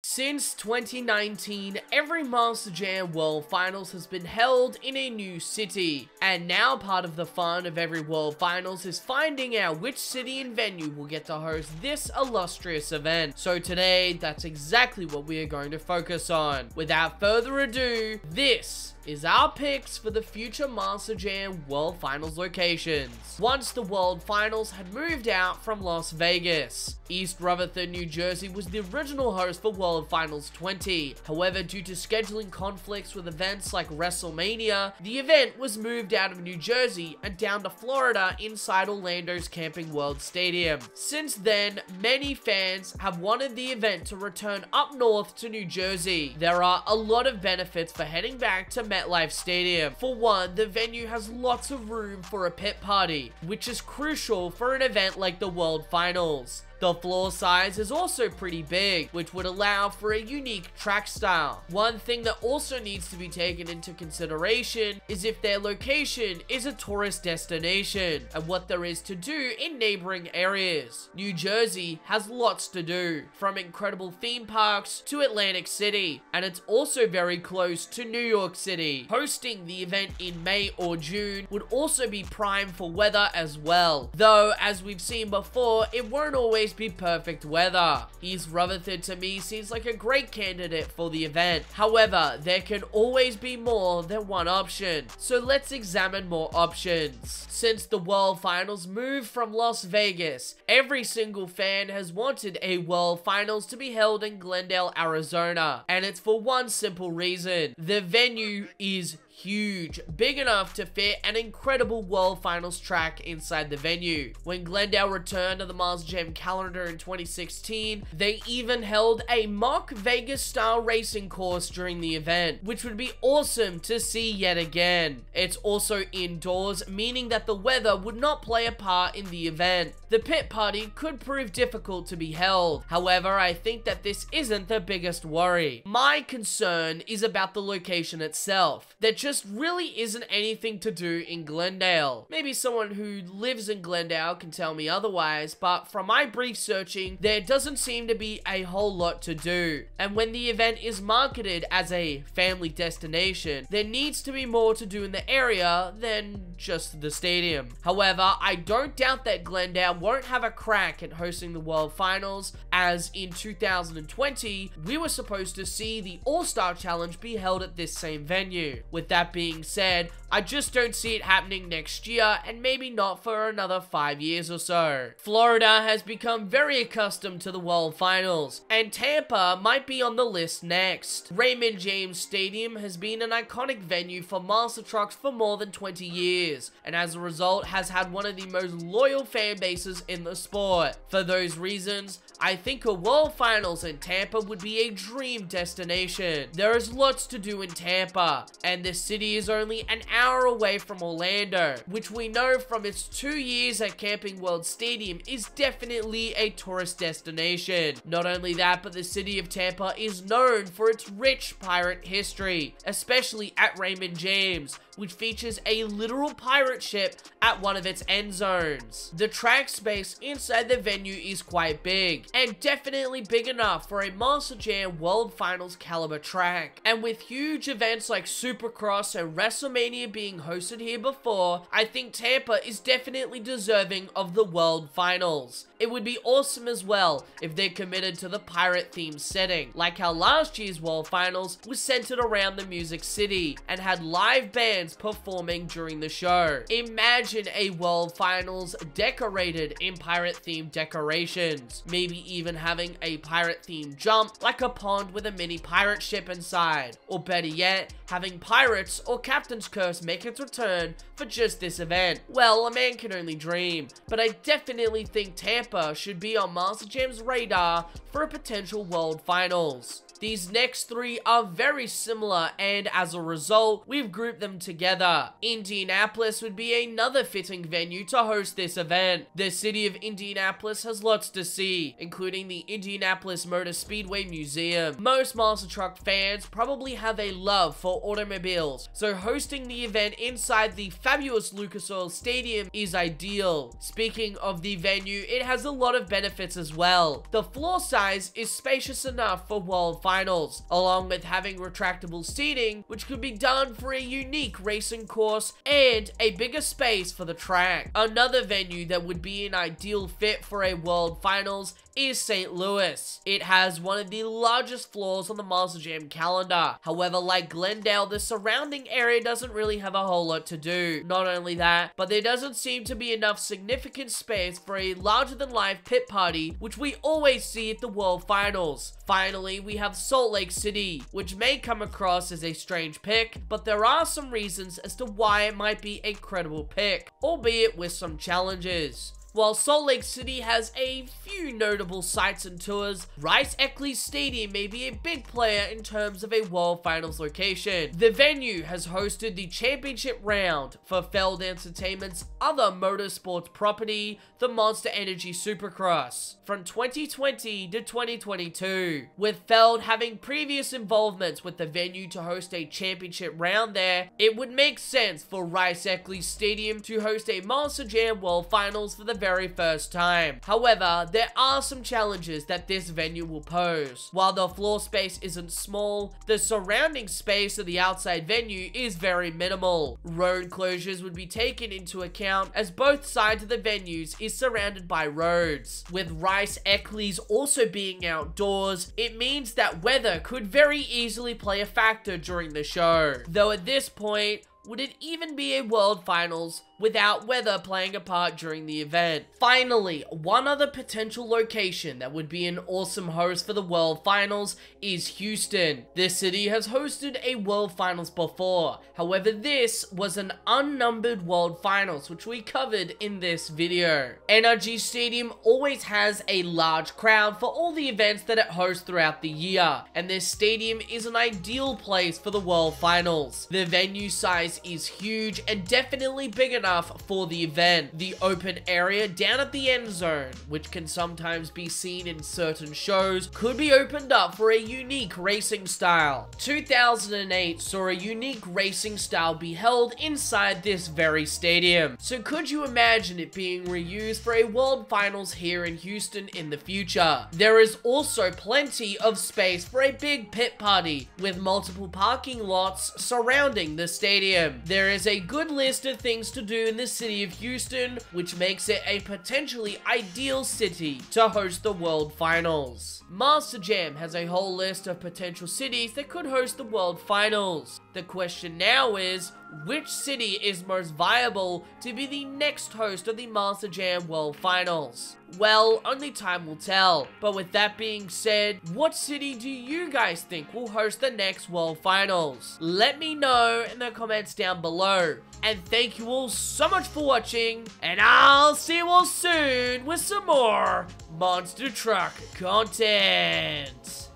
Since 2019, every Master Jam World Finals has been held in a new city, and now part of the fun of every World Finals is finding out which city and venue will get to host this illustrious event. So today, that's exactly what we are going to focus on. Without further ado, this is our picks for the future Master Jam World Finals locations. Once the World Finals had moved out from Las Vegas, East Rutherford, New Jersey was the original host for World Finals 20. However, due to scheduling conflicts with events like WrestleMania, the event was moved out of New Jersey and down to Florida inside Orlando's Camping World Stadium. Since then, many fans have wanted the event to return up north to New Jersey. There are a lot of benefits for heading back to MetLife Stadium. For one, the venue has lots of room for a pit party, which is crucial for an event like the World Finals. The floor size is also pretty big, which would allow for a unique track style. One thing that also needs to be taken into consideration is if their location is a tourist destination and what there is to do in neighboring areas. New Jersey has lots to do, from incredible theme parks to Atlantic City, and it's also very close to New York City. Hosting the event in May or June would also be prime for weather as well, though as we've seen before, it won't always be perfect weather. East Rutherford to me seems like a great candidate for the event. However, there can always be more than one option, so let's examine more options. Since the World Finals moved from Las Vegas, every single fan has wanted a World Finals to be held in Glendale, Arizona, and it's for one simple reason: the venue is huge, big enough to fit an incredible World Finals track inside the venue. When Glendale returned to the Master Jam calendar in 2016, they even held a mock Vegas-style racing course during the event, which would be awesome to see yet again. It's also indoors, meaning that the weather would not play a part in the event. The pit party could prove difficult to be held. However, I think that this isn't the biggest worry. My concern is about the location itself. There just really isn't anything to do in Glendale. Maybe someone who lives in Glendale can tell me otherwise, but from my brief searching, there doesn't seem to be a whole lot to do. And when the event is marketed as a family destination, there needs to be more to do in the area than just the stadium. However, I don't doubt that Glendale won't have a crack at hosting the World Finals, as in 2020, we were supposed to see the All-Star Challenge be held at this same venue. With that being said, I just don't see it happening next year, and maybe not for another 5 years or so. Florida has become very accustomed to the World Finals, and Tampa might be on the list next. Raymond James Stadium has been an iconic venue for monster trucks for more than 20 years, and as a result has had one of the most loyal fan bases in the sport. For those reasons, I think a World Finals in Tampa would be a dream destination. There is lots to do in Tampa, and the city is only an hour away from Orlando, which we know from its 2 years at Camping World Stadium is definitely a tourist destination. Not only that, but the city of Tampa is known for its rich pirate history, especially at Raymond James, which features a literal pirate ship at one of its end zones. The track space inside the venue is quite big, and definitely big enough for a Master Jam World Finals caliber track. And with huge events like Supercross and WrestleMania being hosted here before, I think Tampa is definitely deserving of the World Finals. It would be awesome as well if they committed to the pirate themed setting, like how last year's World Finals was centered around the Music City and had live bands performing during the show. Imagine a World Finals decorated in pirate themed decorations, maybe even having a pirate themed jump like a pond with a mini pirate ship inside, or better yet, having Pirates or Captain's Curse make its return for just this event. Well, a man can only dream, but I definitely think Tampa should be on Master Jam's radar for a potential World Finals. These next three are very similar, and as a result, we've grouped them together. Indianapolis would be another fitting venue to host this event. The city of Indianapolis has lots to see, including the Indianapolis Motor Speedway Museum. Most monster truck fans probably have a love for automobiles, so hosting the event inside the fabulous Lucas Oil Stadium is ideal. Speaking of the venue, it has has a lot of benefits as well. The floor size is spacious enough for World Finals, along with having retractable seating, which could be done for a unique racing course and a bigger space for the track. Another venue that would be an ideal fit for a World Finals is St. Louis. It has one of the largest floors on the Monster Jam calendar. However, like Glendale, the surrounding area doesn't really have a whole lot to do. Not only that, but there doesn't seem to be enough significant space for a larger-than-life pit party, which we always see at the World Finals. Finally, we have Salt Lake City, which may come across as a strange pick, but there are some reasons as to why it might be a credible pick, albeit with some challenges. While Salt Lake City has a few notable sites and tours, Rice-Eccles Stadium may be a big player in terms of a World Finals location. The venue has hosted the championship round for Feld Entertainment's other motorsports property, the Monster Energy Supercross, from 2020 to 2022. With Feld having previous involvements with the venue to host a championship round there, it would make sense for Rice-Eccles Stadium to host a Monster Jam World Finals for the very first time. However, there are some challenges that this venue will pose. While the floor space isn't small, the surrounding space of the outside venue is very minimal. Road closures would be taken into account as both sides of the venues is surrounded by roads. With Rice-Eccles also being outdoors, it means that weather could very easily play a factor during the show. Though at this point, would it even be a World Finals without weather playing a part during the event? Finally, one other potential location that would be an awesome host for the World Finals is Houston. This city has hosted a World Finals before. However, this was an unnumbered World Finals, which we covered in this video. NRG Stadium always has a large crowd for all the events that it hosts throughout the year, and this stadium is an ideal place for the World Finals. The venue size is huge and definitely big enough for the event. The open area down at the end zone, which can sometimes be seen in certain shows, could be opened up for a unique racing style. 2008 saw a unique racing style be held inside this very stadium. So could you imagine it being reused for a World Finals here in Houston in the future? There is also plenty of space for a big pit party with multiple parking lots surrounding the stadium. There is a good list of things to do in the city of Houston, which makes it a potentially ideal city to host the World Finals. Monster Jam has a whole list of potential cities that could host the World Finals. The question now is, which city is most viable to be the next host of the Monster Jam World Finals? Well, only time will tell. But with that being said, what city do you guys think will host the next World Finals? Let me know in the comments down below. And thank you all so much for watching, and I'll see you all soon with some more Monster Truck content.